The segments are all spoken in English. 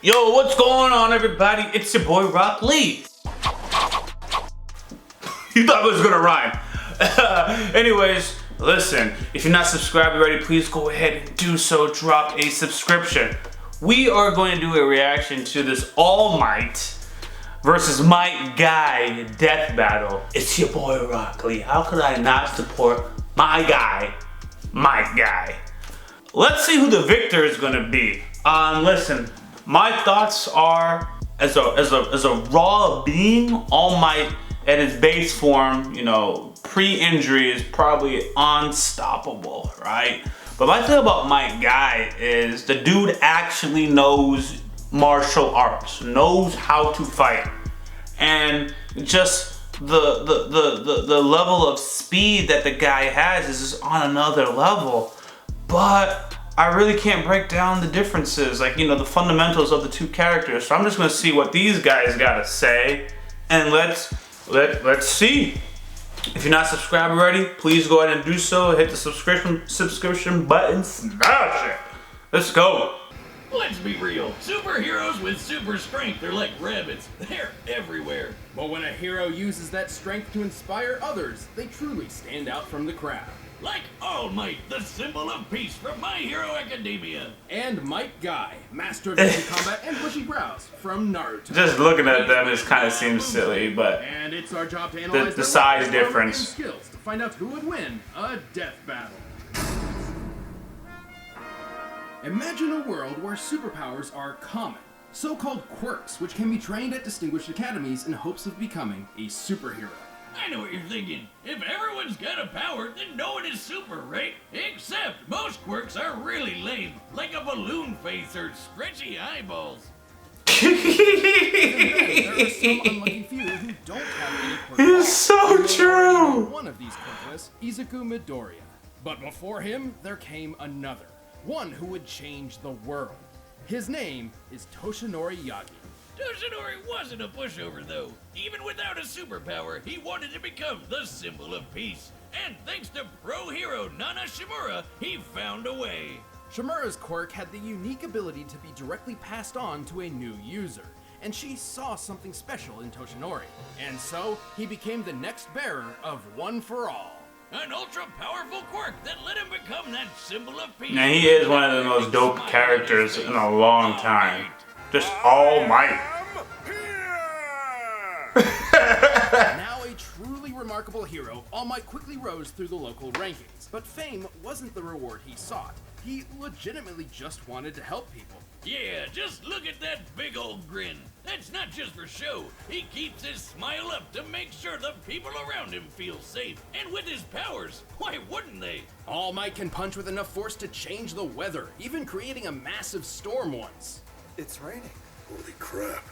Yo, what's going on, everybody? It's your boy YaBoyRockLee. You thought it was gonna rhyme. Anyways, listen, if you're not subscribed already, please go ahead and do so. Drop a subscription. We are going to do a reaction to this All Might versus Might Guy death battle. It's your boy YaBoyRockLee. How could I not support my guy, Might Guy? Let's see who the victor is gonna be. Listen, my thoughts are, as a raw being, All Might at its base form, you know, pre-injury is probably unstoppable, right? But my thing about Might Guy is the dude actually knows martial arts, knows how to fight, and just the level of speed that the guy has is just on another level. But I really can't break down the differences, like, you know, the fundamentals of the two characters. So I'm just gonna see what these guys gotta say, and let's see. If you're not subscribed already, please go ahead and do so. Hit the subscription button, smash it. Let's go. Let's be real. Superheroes with super strength are like rabbits. They're everywhere. But when a hero uses that strength to inspire others, they truly stand out from the crowd. Like All Might, the symbol of peace from My Hero Academia. And Might Guy, master of deadly combat and bushy brows from Naruto. Just looking at them, it kind of seems silly, but And it's our job to analyze the size difference. and skills to find out who would win a death battle. Imagine a world where superpowers are common, so-called quirks, which can be trained at distinguished academies in hopes of becoming a superhero. I know what you're thinking. If everyone's got a power, then no one is super, right? Except most quirks are really lame, like a balloon face or stretchy eyeballs. There are some unlucky few who don't have any quirks. It's so true. One of these quirkless, Izuku Midoriya. But before him, there came another. One who would change the world. His name is Toshinori Yagi. Toshinori wasn't a pushover, though. Even without a superpower, he wanted to become the symbol of peace. And thanks to pro hero Nana Shimura, he found a way. Shimura's quirk had the unique ability to be directly passed on to a new user, and she saw something special in Toshinori. And so, he became the next bearer of One for All. An ultra-powerful quirk that let him become that symbol of peace. Now he is one of the most dope characters in a long time. Just All Might. Now a truly remarkable hero, All Might quickly rose through the local rankings. But fame wasn't the reward he sought. He legitimately just wanted to help people. Yeah, just look at that big old grin. That's not just for show. He keeps his smile up to make sure the people around him feel safe. And with his powers, why wouldn't they? All Might can punch with enough force to change the weather, even creating a massive storm once. It's raining. Holy crap.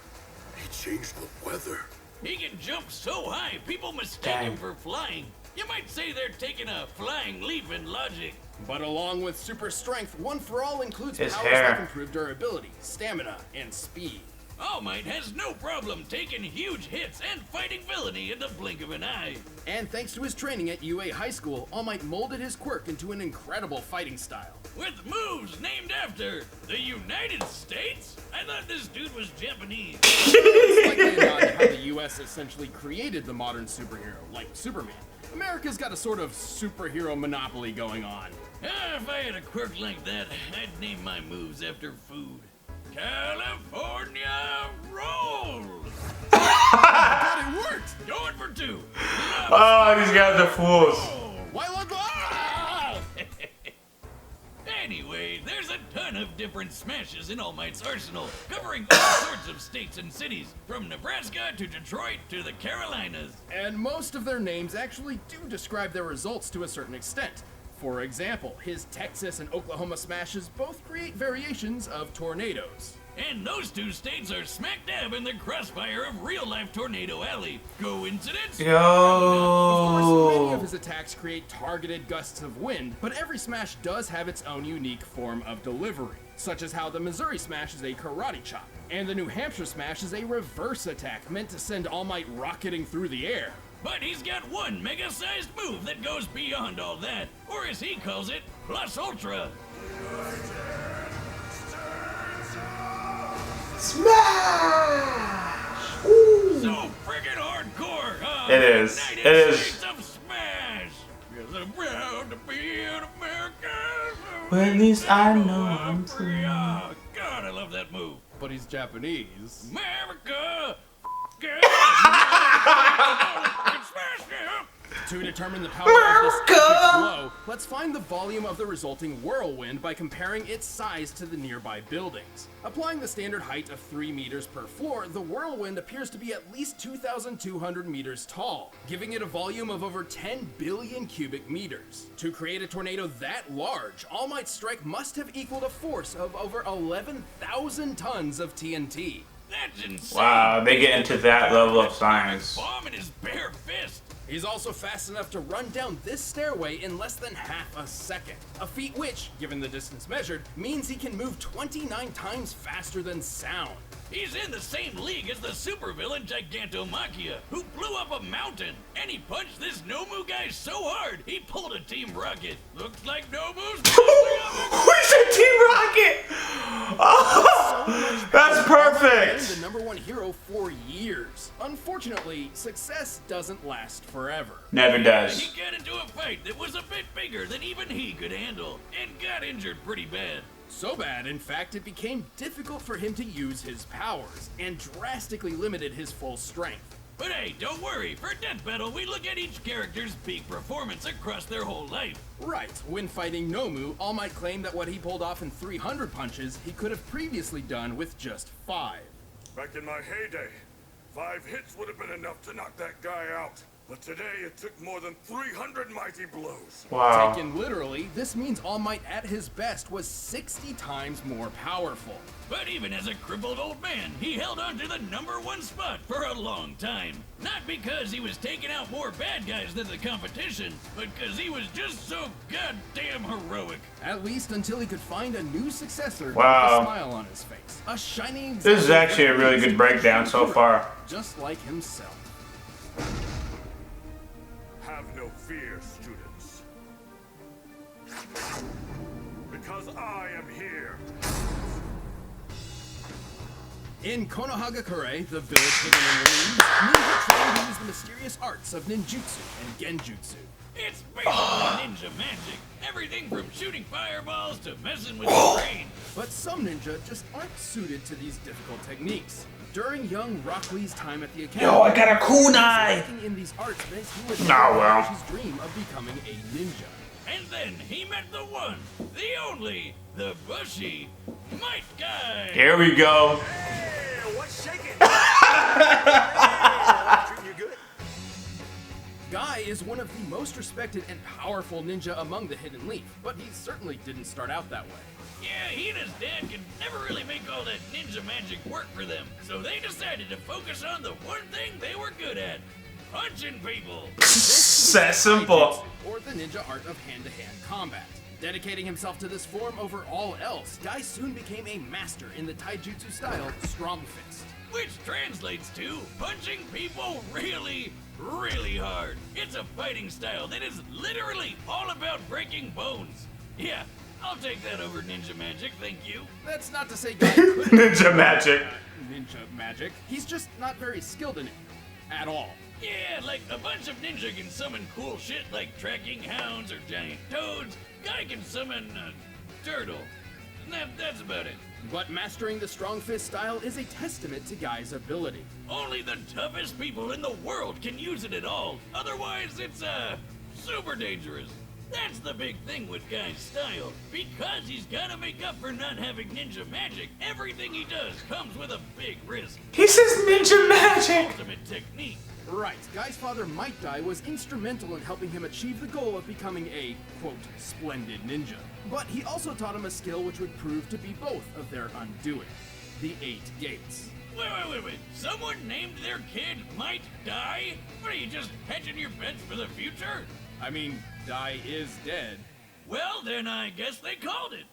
He changed the weather. He can jump so high, people mistake him for flying. You might say they're taking a flying leap in logic. But along with super strength, One for All includes His powers hair. that improve durability, stamina, and speed. All Might has no problem taking huge hits and fighting villainy in the blink of an eye. And thanks to his training at UA High School, All Might molded his quirk into an incredible fighting style. With moves named after the United States? I thought this dude was Japanese. It's likely a nod to how the US essentially created the modern superhero, like Superman. America's got a sort of superhero monopoly going on. If I had a quirk like that, I'd name my moves after food. California rolls! God, it worked! Going for two. Oh, these guys are fools. Why look? Anyway, there's a ton of different smashes in All Might's arsenal, covering all sorts of states and cities, from Nebraska to Detroit to the Carolinas. And most of their names actually do describe their results to a certain extent. For example, his Texas and Oklahoma smashes both create variations of tornadoes. And those two states are smack dab in the crossfire of real-life Tornado Alley. Coincidence? Of course, many of Yo. his attacks create targeted gusts of wind, but every smash does have its own unique form of delivery, such as how the Missouri smash is a karate chop, and the New Hampshire smash is a reverse attack meant to send All Might rocketing through the air. But he's got one mega-sized move that goes beyond all that, or as he calls it, plus ultra. Smash! Ooh. So friggin' hardcore, huh? It is. United It is. States of Smash. Yes, I'm proud to be an American. Well, at least I know I'm free. Oh, God, I love that move. But he's Japanese. America. Smash him. To determine the power of this epic blow, let's find the volume of the resulting whirlwind by comparing its size to the nearby buildings. Applying the standard height of 3 meters per floor, the whirlwind appears to be at least 2,200 meters tall, giving it a volume of over 10 billion cubic meters. To create a tornado that large, All Might's strike must have equaled a force of over 11,000 tons of TNT. That's insane. Wow, they get into that level of science. Bomb in his bare fist. He's also fast enough to run down this stairway in less than half a second. A feat which, given the distance measured, means he can move 29 times faster than sound. He's in the same league as the supervillain Gigantomachia, who blew up a mountain. And he punched this Nomu guy so hard, he pulled a Team Rocket. Looks like Nomu's Who's a Team Rocket? Oh, that's perfect. The #1 hero for years. Unfortunately, success doesn't last forever. Never does. He got into a fight that was a bit bigger than even he could handle, and got injured pretty bad. So bad, in fact, it became difficult for him to use his powers, and drastically limited his full strength. But hey, don't worry, for Death Battle, we look at each character's peak performance across their whole life. Right, when fighting Nomu, All Might claimed that what he pulled off in 300 punches, he could have previously done with just 5. Back in my heyday, 5 hits would have been enough to knock that guy out. But today it took more than 300 mighty blows. Wow. Taken literally, this means All Might at his best was 60 times more powerful. But even as a crippled old man, he held on to the #1 spot for a long time. Not because he was taking out more bad guys than the competition, but because he was just so goddamn heroic. At least until he could find a new successor Wow. with a smile on his face. A shining example. This is actually a really good breakdown so far. Just like himself. Have no fear, students. Because I am here. In Konohagakure, the village hidden in the leaves, ninja trained to use the mysterious arts of ninjutsu and genjutsu. It's basically ninja magic. Everything from shooting fireballs to messing with the brain. But some ninja just aren't suited to these difficult techniques. During young YaBoyRockLee's time at the academy, Yo, I got a kunai. working in these arts meant he would Oh, well. his dream of becoming a ninja. And then he met the one, the only, the bushy Might Guy. Here we go. Hey, what's shaking? Treating you good? Guy is one of the most respected and powerful ninja among the Hidden Leaf, but he certainly didn't start out that way. Yeah, he and his dad could never really make all that ninja magic work for them, so they decided to focus on the one thing they were good at, punching people. That simple. Or the ninja art of hand-to-hand combat. Dedicating himself to this form over all else, Guy soon became a master in the taijutsu style Strong Fist. Which translates to punching people really, really hard. It's a fighting style that is literally all about breaking bones. Yeah, I'll take that over ninja magic, thank you. That's not to say Guy couldn't Ninja magic. ninja magic. He's just not very skilled in it. At all. Yeah, like a bunch of ninja can summon cool shit like tracking hounds or giant toads. Guy can summon a turtle. And that's about it. But mastering the Strong Fist style is a testament to Guy's ability. Only the toughest people in the world can use it at all. Otherwise, it's, super dangerous. That's the big thing with Guy's style. Because he's gotta make up for not having ninja magic, everything he does comes with a big risk. He says ninja magic. Ultimate technique. Right, Guy's father Might Guy was instrumental in helping him achieve the goal of becoming a, quote, splendid ninja. But he also taught him a skill which would prove to be both of their undoing. The 8 Gates. Wait. Someone named their kid Might Die? What are you, just hedging your bets for the future? I mean, Dai is dead. Well, then I guess they called it.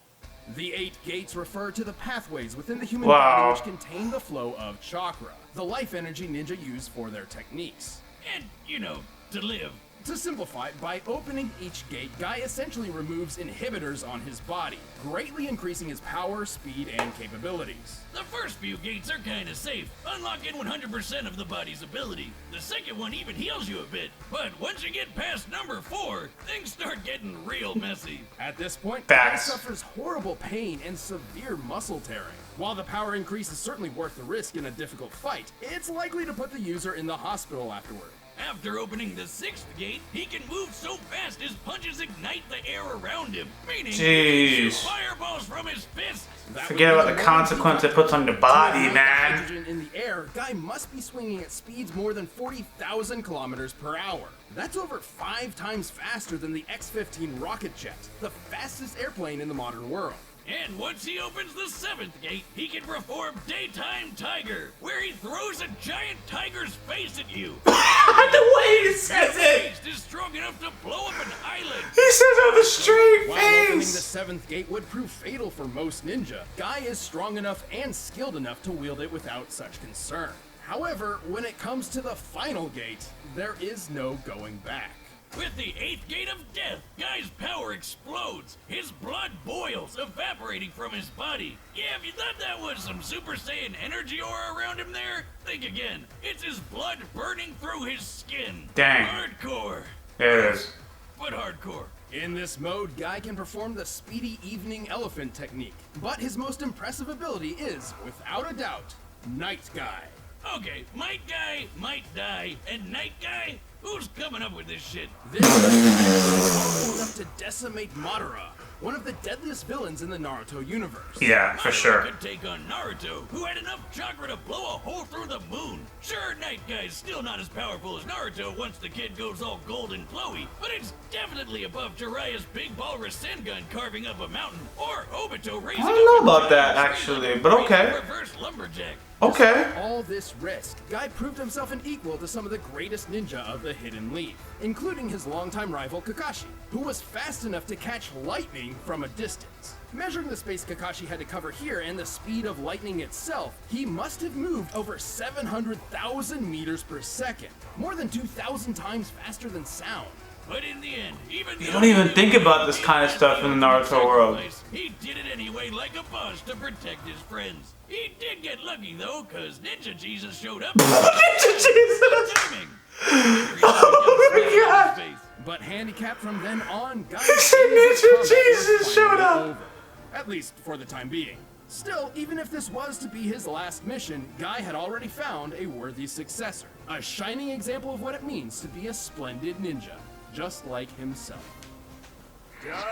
The 8 Gates refer to the pathways within the human Wow. body which contain the flow of chakra, the life energy ninja use for their techniques. And, you know, to live. To simplify, by opening each gate, Guy essentially removes inhibitors on his body, greatly increasing his power, speed, and capabilities. The first few gates are kinda safe, unlocking 100% of the body's ability. The second one even heals you a bit, but once you get past number 4, things start getting real messy. At this point, Guy Facts. suffers horrible pain and severe muscle tearing. While the power increase is certainly worth the risk in a difficult fight, it's likely to put the user in the hospital afterward. After opening the 6th gate, he can move so fast his punches ignite the air around him, meaning he can shoot Jeez. fireballs from his fists. That Forget would about be the more consequence it puts on your To body, ignite the man. hydrogen in the air, Guy must be swinging at speeds more than 40,000 kilometers per hour. That's over 5 times faster than the X-15 rocket jet, the fastest airplane in the modern world. And once he opens the 7th gate, he can perform Daytime Tiger, where he throws a giant tiger's face at you. The way he says it! Face is strong enough to blow up an island. He says it with a straight While opening the face! 7th gate would prove fatal for most ninja, Guy is strong enough and skilled enough to wield it without such concern. However, when it comes to the final gate, there is no going back. With the 8th gate of death, Guy's power explodes. His blood boils, evaporating from his body. Yeah, if you thought that was some Super Saiyan energy aura around him there, think again. It's his blood burning through his skin. Dang. Hardcore. There it is. But hardcore. In this mode, Guy can perform the speedy evening elephant technique, but his most impressive ability is, without a doubt, Night Guy. Okay, Might Guy, Might Die, and Night Guy? Who's coming up with this shit? This is powerful enough to decimate Madara, one of the deadliest villains in the Naruto universe. Yeah, for Madara sure. could take on Naruto, who had enough chakra to blow a hole through the moon. Sure, Night Guy's still not as powerful as Naruto once the kid goes all gold and glowy, but it's definitely above Jiraiya's big walrus Sengun carving up a mountain, or Obito raising I don't know up a about that, giant actually, tree but like okay. a reverse lumberjack. Okay. All this risk, Guy proved himself an equal to some of the greatest ninja of the Hidden League, including his longtime rival Kakashi, who was fast enough to catch lightning from a distance. Measuring the space Kakashi had to cover here and the speed of lightning itself, he must have moved over 700,000 meters per second, more than 2,000 times faster than sound. But in the end, even You don't even think about this kind of stuff in the Naruto world. He did it anyway like a boss to protect his friends. He did get lucky though, cause Ninja Jesus showed up. Jesus! Timing. Oh my God. But handicapped from then on, Guy's Ninja days of combat Jesus were showed finally up. over. At least for the time being. Still, even if this was to be his last mission, Guy had already found a worthy successor. A shining example of what it means to be a splendid ninja, just like himself. Dynamic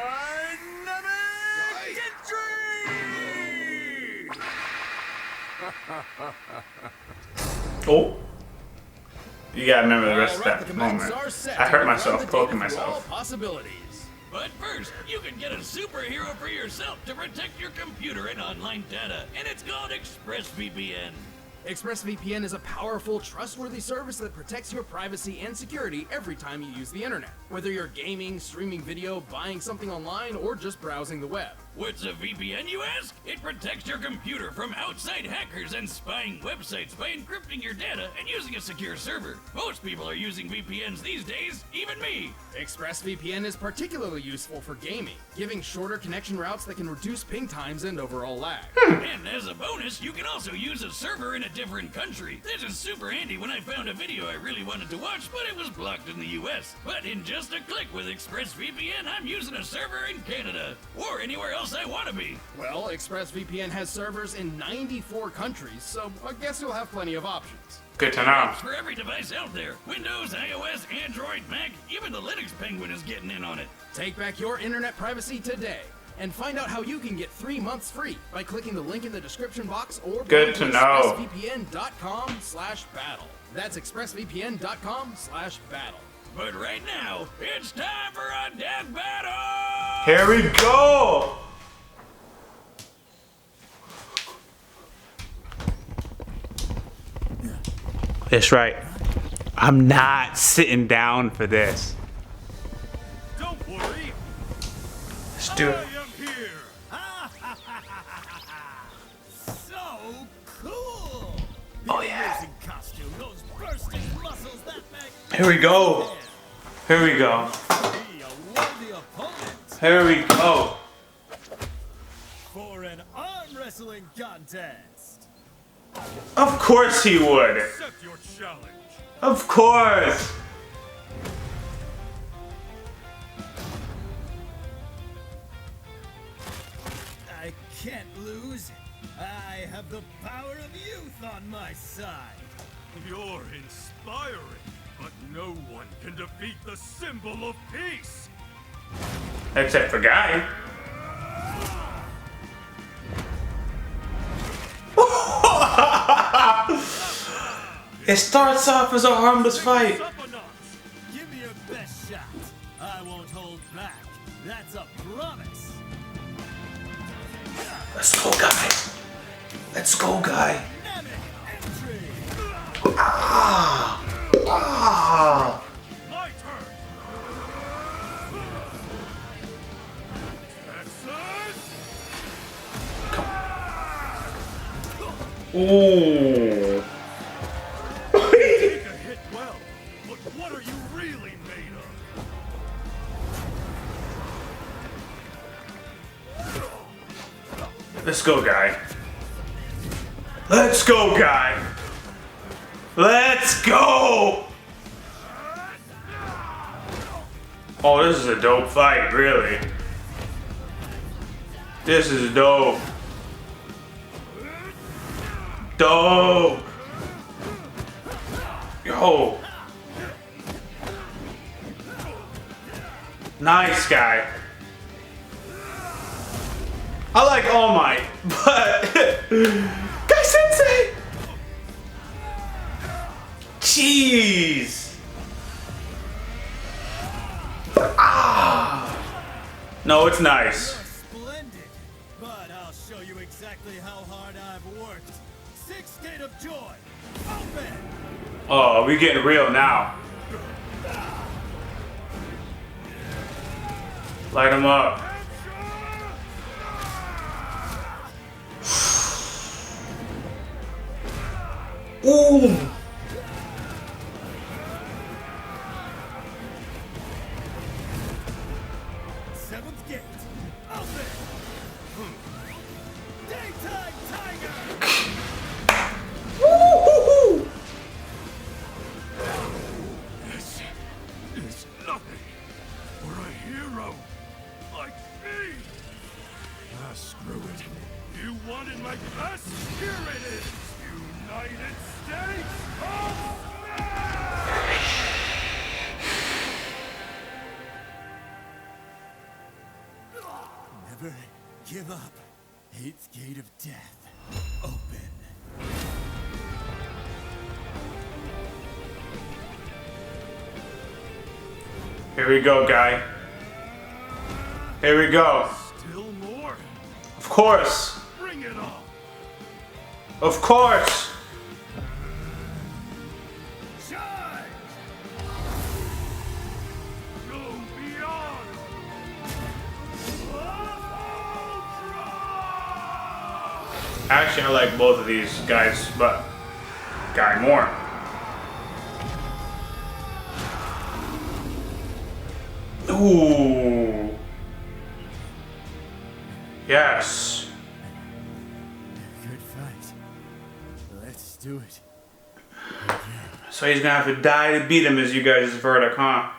entry! Oh. You gotta remember the rest All right, of the that commands moment. are set I to hurt run myself the poking data through all myself. possibilities. But first, you can get a superhero for yourself to protect your computer and online data, and it's called ExpressVPN. ExpressVPN is a powerful, trustworthy service that protects your privacy and security every time you use the internet. Whether you're gaming, streaming video, buying something online, or just browsing the web. What's a VPN, you ask? It protects your computer from outside hackers and spying websites by encrypting your data and using a secure server. Most people are using VPNs these days, even me. ExpressVPN is particularly useful for gaming, giving shorter connection routes that can reduce ping times and overall lag. And as a bonus, you can also use a server in a different country. This is super handy when I found a video I really wanted to watch, but it was blocked in the US. But in just a click with ExpressVPN, I'm using a server in Canada, or anywhere else I want to be. Well, ExpressVPN has servers in 94 countries, so I guess you'll have plenty of options. Good to know. For every device out there, Windows, iOS, Android, Mac, even the Linux Penguin is getting in on it. Take back your internet privacy today, and find out how you can get 3 months free by clicking the link in the description box or Good to know. expressvpn.com/battle. That's expressvpn.com/battle. But right now, it's time for a death battle! Here we go! That's right. I'm not sitting down for this. Don't worry, Let's do I it. am here. So cool! Oh yeah. Amazing costume, those bursting muscles, that magnificent Here we go. hair. Here we go. Be a worthy opponent Here we go. for an arm wrestling contest. Of course he would. Accept your challenge. Of course. I can't lose. I have the power of youth on my side. You're inspiring, but no one can defeat the symbol of peace. Except for Guy. It starts off as a harmless fight. Up a notch. Give me your best shot. I won't hold back. That's a promise. Let's go, Guy. Let's go, Guy. Dynamic entry. Ah. My turn. Texas. Ooh. Take a hit well, but what are you really made of? Let's go, Guy. Let's go, Guy. Let's go. Oh, this is a dope fight, really. This is dope. Dope. Yo. Nice, Guy. I like All Might, but Guy Sensei. Jeez. Ah. No, it's nice. Splendid. But I'll show you exactly how hard I've worked. Sixth gate of joy. Open. Oh, we getting real now. Light him up. Ooh. Seventh gate. Open. Daytime tiger. Woo-hoo-hoo. This is nothing for a hero like me. Ah, screw it. You wanted my best? Here it is. United States of Smash! Never give up. Eighth gate of death. Open. Here we go, Guy. Here we go. Still more? Of course. Bring it on! Of course. Shine! Go beyond! Actually, I like both of these guys, but Guy more. Ooh. Yes. Good fight. Let's do it. So he's gonna have to die to beat him, is you guys' verdict, huh?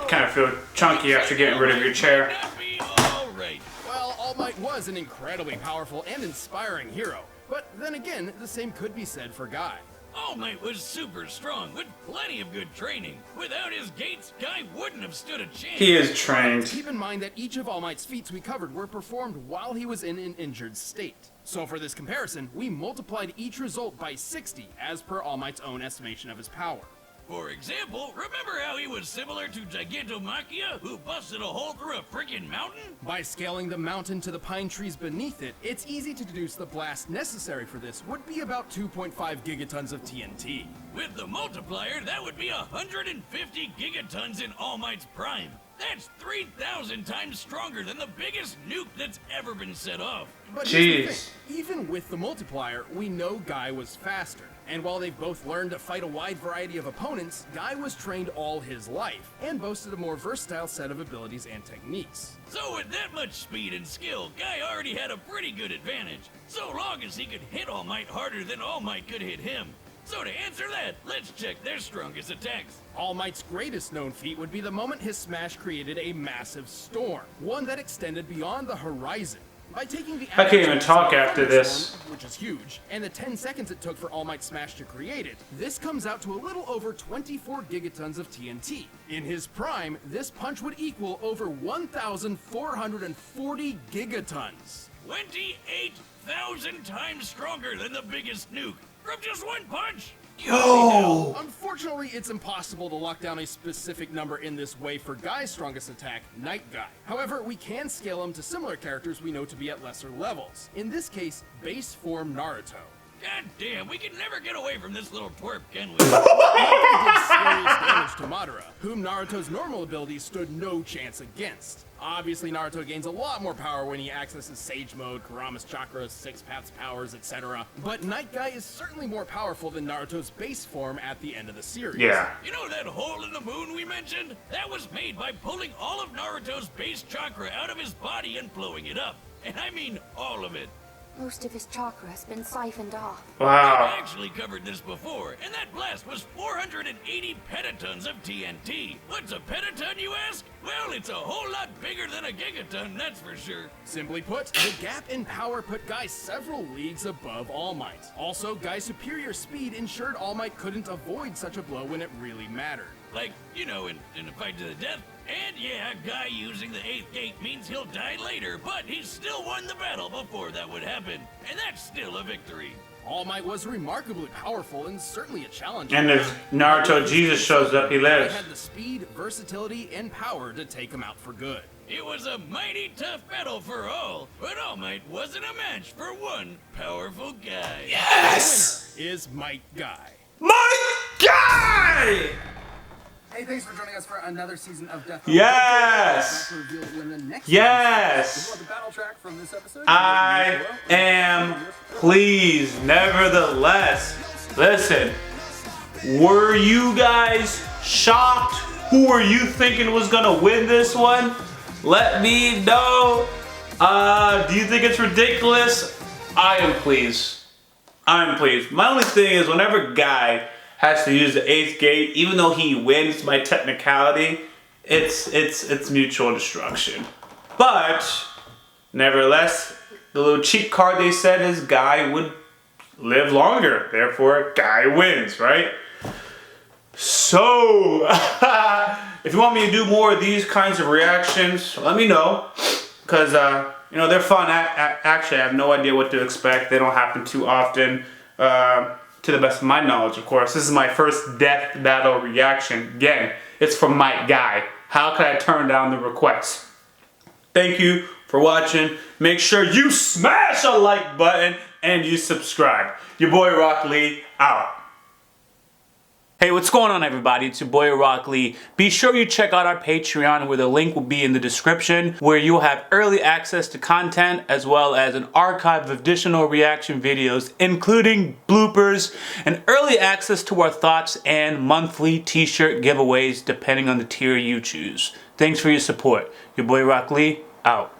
Kind of feel chunky after getting rid of your chair. All right. Well, All Might was an incredibly powerful and inspiring hero. But then again, the same could be said for Guy. All Might was super strong with plenty of good training. Without his gates, Guy wouldn't have stood a chance. He is trained. Keep in mind that each of All Might's feats we covered were performed while he was in an injured state. So for this comparison, we multiplied each result by 60 as per All Might's own estimation of his power. For example, remember how he was similar to Gigantomachia, who busted a hole through a freaking mountain? By scaling the mountain to the pine trees beneath it, it's easy to deduce the blast necessary for this would be about 2.5 gigatons of TNT. With the multiplier, that would be 150 gigatons in All Might's prime. That's 3,000 times stronger than the biggest nuke that's ever been set off. But here's the Jeez. thing, even with the multiplier, we know Guy was faster. And while they've both learned to fight a wide variety of opponents, Guy was trained all his life, and boasted a more versatile set of abilities and techniques. So with that much speed and skill, Guy already had a pretty good advantage, so long as he could hit All Might harder than All Might could hit him. So to answer that, let's check their strongest attacks. All Might's greatest known feat would be the moment his smash created a massive storm, one that extended beyond the horizon. By taking the I can't even talk after this. Storm, which is huge, and the 10 seconds it took for All Might's smash to create it, this comes out to a little over 24 gigatons of TNT. In his prime, this punch would equal over 1,440 gigatons. 28,000 times stronger than the biggest nuke from just one punch. Yo! Unfortunately, it's impossible to lock down a specific number in this way for Guy's strongest attack, Night Guy. However, we can scale him to similar characters we know to be at lesser levels. In this case, base form Naruto. God damn, we can never get away from this little twerp, can we? Naruto did serious damage to Madara, whom Naruto's normal abilities stood no chance against. Obviously, Naruto gains a lot more power when he accesses Sage Mode, Kurama's chakras, Six Paths powers, etc. But Night Guy is certainly more powerful than Naruto's base form at the end of the series. Yeah. You know that hole in the moon we mentioned? That was made by pulling all of Naruto's base chakra out of his body and blowing it up. And I mean all of it. Most of his chakra has been siphoned off. I've Wow. actually covered this before, and that blast was 480 petatons of TNT. What's a petaton, you ask? Well, it's a whole lot bigger than a gigaton, that's for sure. Simply put, the gap in power put Guy several leagues above All Might. Also, Guy's superior speed ensured All Might couldn't avoid such a blow when it really mattered. Like, you know, in a fight to the death. And yeah, Guy using the 8th gate means he'll die later, but he still won the battle before that would happen. And that's still a victory. All Might was remarkably powerful and certainly a challenge. And if Naruto Jesus shows up, he Guy lives. had the speed, versatility, and power to take him out for good. It was a mighty tough battle for all, but All Might wasn't a match for one powerful guy. Yes! The winner is Might Guy. My guy! Hey, thanks for joining us for another season of Death. Yes! Yes! The battle track from this episode. I am pleased, nevertheless. Listen, were you guys shocked? Who were you thinking was gonna win this one? Let me know. Do you think it's ridiculous? I am pleased. I'm pleased. My only thing is whenever Guy has to use the 8th gate, even though he wins by technicality, it's mutual destruction. But nevertheless, the little cheat card they said is Guy would live longer, therefore Guy wins, right? So if you want me to do more of these kinds of reactions, let me know, because you know, they're fun. Actually, I have no idea what to expect. They don't happen too often. To the best of my knowledge, of course. This is my first death battle reaction. Again, it's from Might Guy. How could I turn down the request? Thank you for watching. Make sure you smash a like button and you subscribe. Your boy YaBoyRockLee out. Hey, what's going on, everybody? It's your boy YaBoyRockLee. Be sure you check out our Patreon, where the link will be in the description, where you'll have early access to content as well as an archive of additional reaction videos, including bloopers and early access to our thoughts and monthly t-shirt giveaways depending on the tier you choose. Thanks for your support. Your boy YaBoyRockLee out.